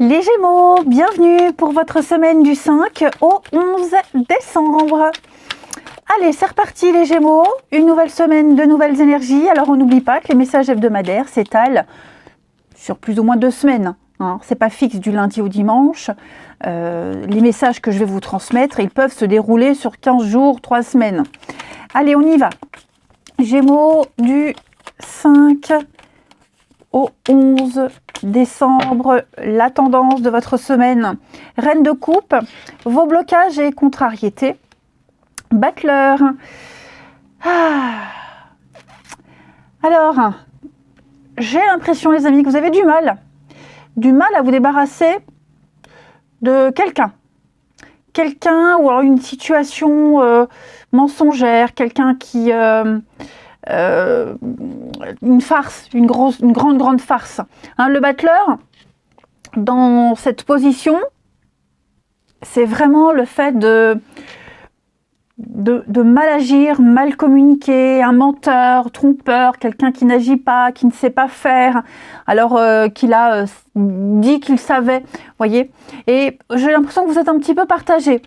Les Gémeaux, bienvenue pour votre semaine du 5 au 11 décembre. Allez, c'est reparti les Gémeaux, une nouvelle semaine, de nouvelles énergies. Alors on n'oublie pas que les messages hebdomadaires s'étalent sur plus ou moins 2 semaines. C'est pas fixe du lundi au dimanche. Les messages que je vais vous transmettre, ils peuvent se dérouler sur 15 jours, 3 semaines. Allez, on y va. Gémeaux du 5 au 11 décembre, la tendance de votre semaine. Reine de coupe, vos blocages et contrariétés. Battleur. Alors, j'ai l'impression les amis que vous avez du mal à vous débarrasser de quelqu'un. Quelqu'un ou alors une situation mensongère, quelqu'un qui... une farce, une grande farce. Le battleur, dans cette position, c'est vraiment le fait de mal agir, mal communiquer, un menteur, trompeur, quelqu'un qui n'agit pas, qui ne sait pas faire, alors qu'il a dit qu'il savait, voyez. Et j'ai l'impression que vous êtes un petit peu partagé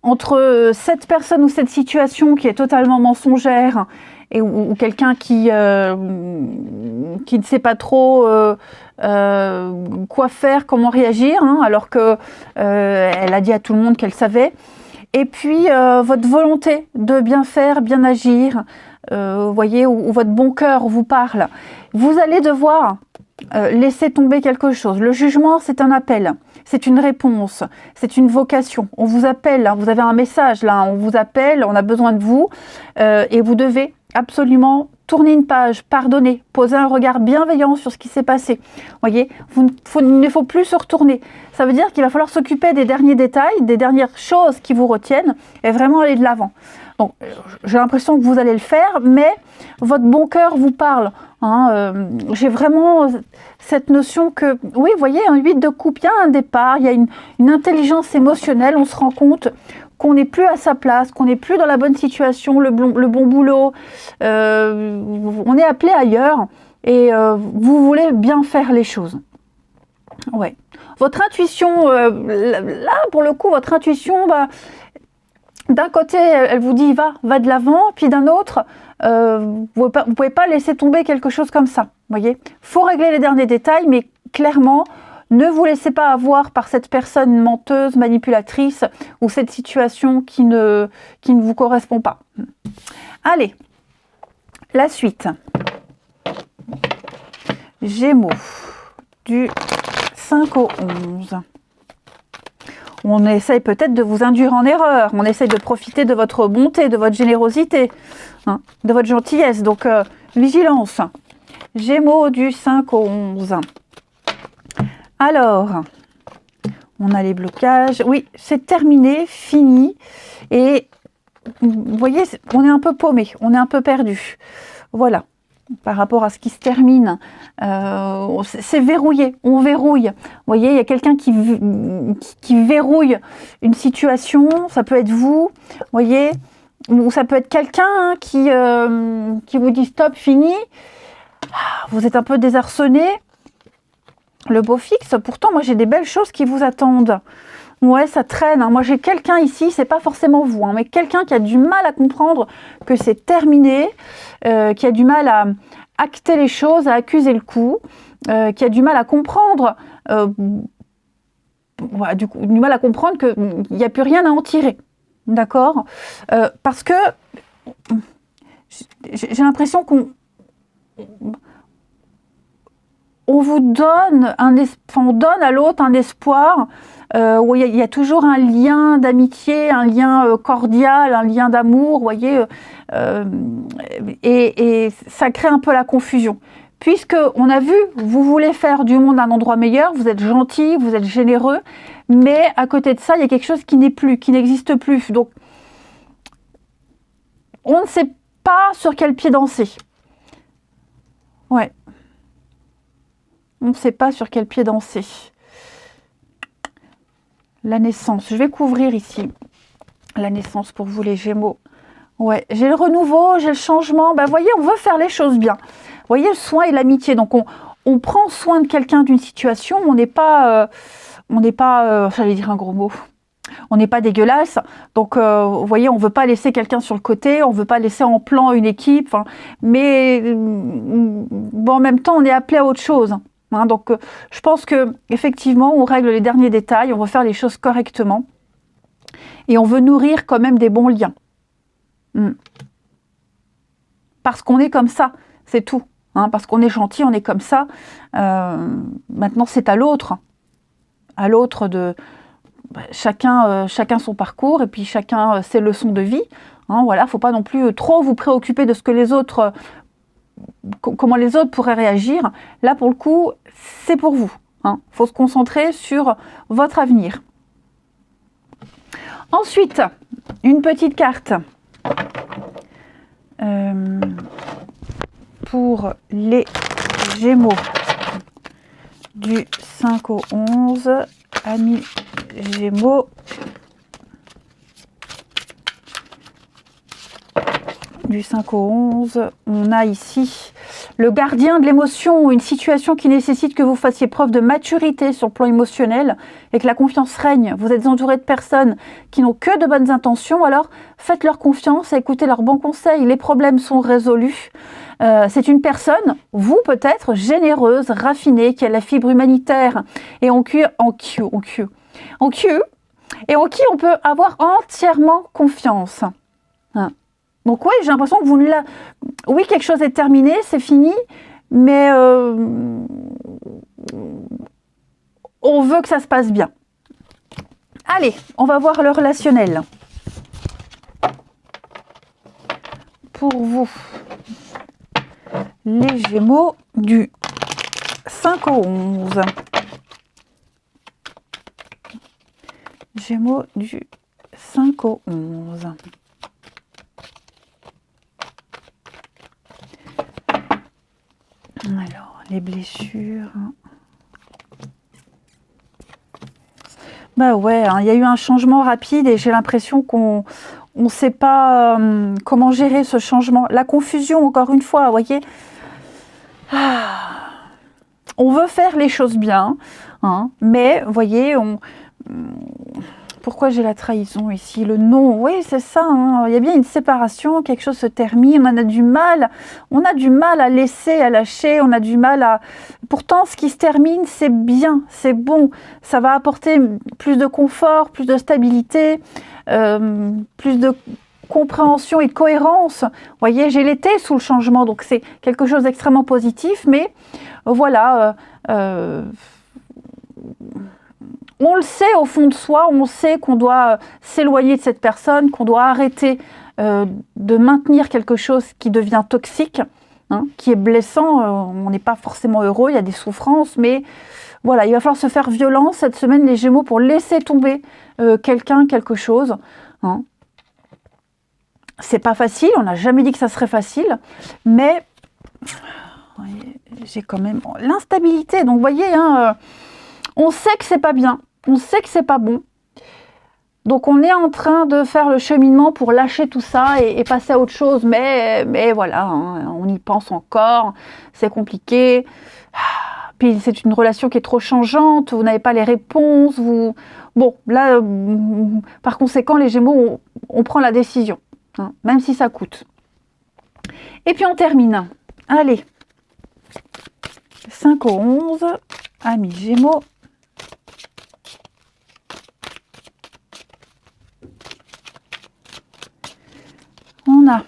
entre cette personne ou cette situation qui est totalement mensongère ou quelqu'un qui ne sait pas trop quoi faire, comment réagir, alors que elle a dit à tout le monde qu'elle savait. Et puis votre volonté de bien faire, bien agir, voyez, où votre bon cœur vous parle. Vous allez devoir laisser tomber quelque chose. Le jugement, c'est un appel, c'est une réponse, c'est une vocation. On vous appelle, vous avez un message là, on vous appelle, on a besoin de vous, et vous devez absolument tourner une page, pardonner, poser un regard bienveillant sur ce qui s'est passé. Voyez, il ne faut plus se retourner. Ça veut dire qu'il va falloir s'occuper des derniers détails, des dernières choses qui vous retiennent et vraiment aller de l'avant. Donc, j'ai l'impression que vous allez le faire, mais votre bon cœur vous parle. J'ai vraiment cette notion que, oui, vous voyez, un 8 de coupe, il y a un départ, il y a une intelligence émotionnelle, on se rend compte qu'on n'est plus à sa place, qu'on n'est plus dans la bonne situation, le bon boulot, on est appelé ailleurs et vous voulez bien faire les choses. Ouais. Votre intuition, là pour le coup, votre intuition, d'un côté, elle vous dit va de l'avant, puis d'un autre, vous pouvez pas laisser tomber quelque chose comme ça. Voyez, faut régler les derniers détails, mais clairement, ne vous laissez pas avoir par cette personne menteuse, manipulatrice ou cette situation qui ne vous correspond pas. Allez, la suite. Gémeaux, du 5 au 11. On essaye peut-être de vous induire en erreur. On essaye de profiter de votre bonté, de votre générosité, de votre gentillesse. Donc, vigilance. Gémeaux, du 5 au 11. Alors, on a les blocages. Oui, c'est terminé, fini. Et vous voyez, on est un peu paumé, on est un peu perdu. Voilà, par rapport à ce qui se termine. C'est verrouillé, on verrouille. Vous voyez, il y a quelqu'un qui verrouille une situation. Ça peut être vous, voyez, ou ça peut être quelqu'un qui vous dit stop, fini. Vous êtes un peu désarçonné. Le beau fixe, pourtant, moi, j'ai des belles choses qui vous attendent. Ouais, ça traîne. Moi, j'ai quelqu'un ici, c'est pas forcément vous, mais quelqu'un qui a du mal à comprendre que c'est terminé, qui a du mal à acter les choses, à accuser le coup, qui a du mal à comprendre, du mal à comprendre qu'il n'y a plus rien à en tirer. D'accord, parce que j'ai l'impression on vous donne on donne à l'autre un espoir où il y a toujours un lien d'amitié, un lien cordial, un lien d'amour, vous voyez, et ça crée un peu la confusion. Puisque on a vu, vous voulez faire du monde un endroit meilleur, vous êtes gentil, vous êtes généreux, mais à côté de ça, il y a quelque chose qui n'existe plus. Donc, on ne sait pas sur quel pied danser. Ouais. On ne sait pas sur quel pied danser. La naissance. Je vais couvrir ici la naissance pour vous les Gémeaux. Ouais, j'ai le renouveau, j'ai le changement. Voyez, on veut faire les choses bien. Vous voyez, le soin et l'amitié. Donc, on prend soin de quelqu'un, d'une situation, on n'est pas, j'allais dire un gros mot, on n'est pas dégueulasse. Donc, vous voyez, on ne veut pas laisser quelqu'un sur le côté, on ne veut pas laisser en plan une équipe, mais bon, en même temps, on est appelé à autre chose. Hein, donc, je pense que effectivement, on règle les derniers détails, on veut faire les choses correctement, et on veut nourrir quand même des bons liens. Parce qu'on est comme ça, c'est tout. Hein, parce qu'on est gentil, on est comme ça. Maintenant, c'est à l'autre de chacun son parcours et puis chacun ses leçons de vie. Hein, voilà, faut pas non plus trop vous préoccuper de ce que les autres, comment les autres pourraient réagir. Là, pour le coup, c'est pour vous. Hein, faut se concentrer sur votre avenir. Ensuite, une petite carte pour les Gémeaux du 5 au 11, amis Gémeaux, du 5 au 11, on a ici le gardien de l'émotion, une situation qui nécessite que vous fassiez preuve de maturité sur le plan émotionnel et que la confiance règne. Vous êtes entouré de personnes qui n'ont que de bonnes intentions, alors faites-leur confiance et écoutez leurs bons conseils. Les problèmes sont résolus. C'est une personne, vous peut-être, généreuse, raffinée, qui a la fibre humanitaire et en qui on peut avoir entièrement confiance. Hein. Donc oui, j'ai l'impression que oui, quelque chose est terminé, c'est fini, mais on veut que ça se passe bien. Allez, on va voir le relationnel. Pour vous, les Gémeaux du 5 au 11. Gémeaux du 5 au 11. Alors, les blessures. Bah ouais, il y a eu un changement rapide et j'ai l'impression qu'on ne sait pas comment gérer ce changement. La confusion, encore une fois, vous voyez. On veut faire les choses bien, hein, mais vous voyez, pourquoi j'ai la trahison ici? Le non, oui, c'est ça. Hein. Il y a bien une séparation, quelque chose se termine, on a du mal à laisser, à lâcher, on a du mal à... Pourtant, ce qui se termine, c'est bien, c'est bon. Ça va apporter plus de confort, plus de stabilité, plus de compréhension et de cohérence. Vous voyez, j'ai l'été sous le changement, donc c'est quelque chose d'extrêmement positif, mais voilà... on le sait au fond de soi, on sait qu'on doit s'éloigner de cette personne, qu'on doit arrêter de maintenir quelque chose qui devient toxique, hein, qui est blessant. On n'est pas forcément heureux, il y a des souffrances, mais voilà, il va falloir se faire violence cette semaine, les Gémeaux, pour laisser tomber quelqu'un, quelque chose. Hein. C'est pas facile, on n'a jamais dit que ça serait facile, mais j'ai quand même l'instabilité. Donc, vous voyez, hein, on sait que c'est pas bien, on sait que c'est pas bon. Donc on est en train de faire le cheminement pour lâcher tout ça et passer à autre chose. Mais voilà, hein, on y pense encore, c'est compliqué. Puis c'est une relation qui est trop changeante, vous n'avez pas les réponses. Bon, là, par conséquent, les Gémeaux, on prend la décision, hein, même si ça coûte. Et puis on termine. Allez, 5 au 11, amis Gémeaux. On a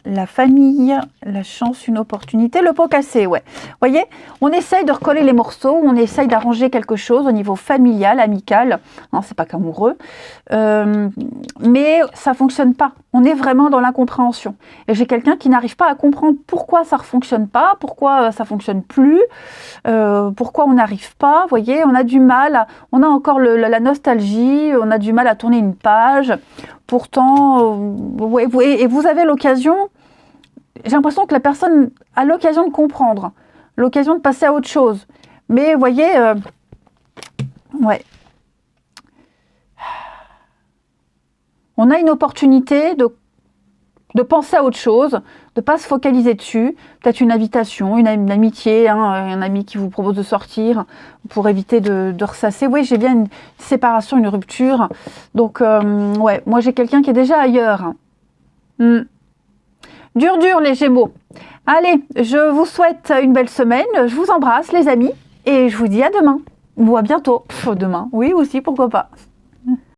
la famille, la chance, une opportunité, le pot cassé, ouais. Vous voyez, on essaye de recoller les morceaux, on essaye d'arranger quelque chose au niveau familial, amical, non, c'est pas qu'amoureux, mais ça fonctionne pas. On est vraiment dans l'incompréhension. Et j'ai quelqu'un qui n'arrive pas à comprendre pourquoi ça ne fonctionne pas, pourquoi ça fonctionne plus, pourquoi on n'arrive pas. Vous voyez, on a du mal, on a encore la nostalgie, on a du mal à tourner une page. Pourtant, et vous avez l'occasion, j'ai l'impression que la personne a l'occasion de comprendre, l'occasion de passer à autre chose. Mais vous voyez, ouais. On a une opportunité de penser à autre chose, de pas se focaliser dessus, peut-être une invitation, une amitié, hein, un ami qui vous propose de sortir pour éviter de ressasser. Oui, j'ai bien une séparation, une rupture. Donc, ouais, moi j'ai quelqu'un qui est déjà ailleurs. Dur, dur les Gémeaux. Allez, je vous souhaite une belle semaine, je vous embrasse les amis, et je vous dis à demain, ou à bientôt. Demain, oui aussi, pourquoi pas.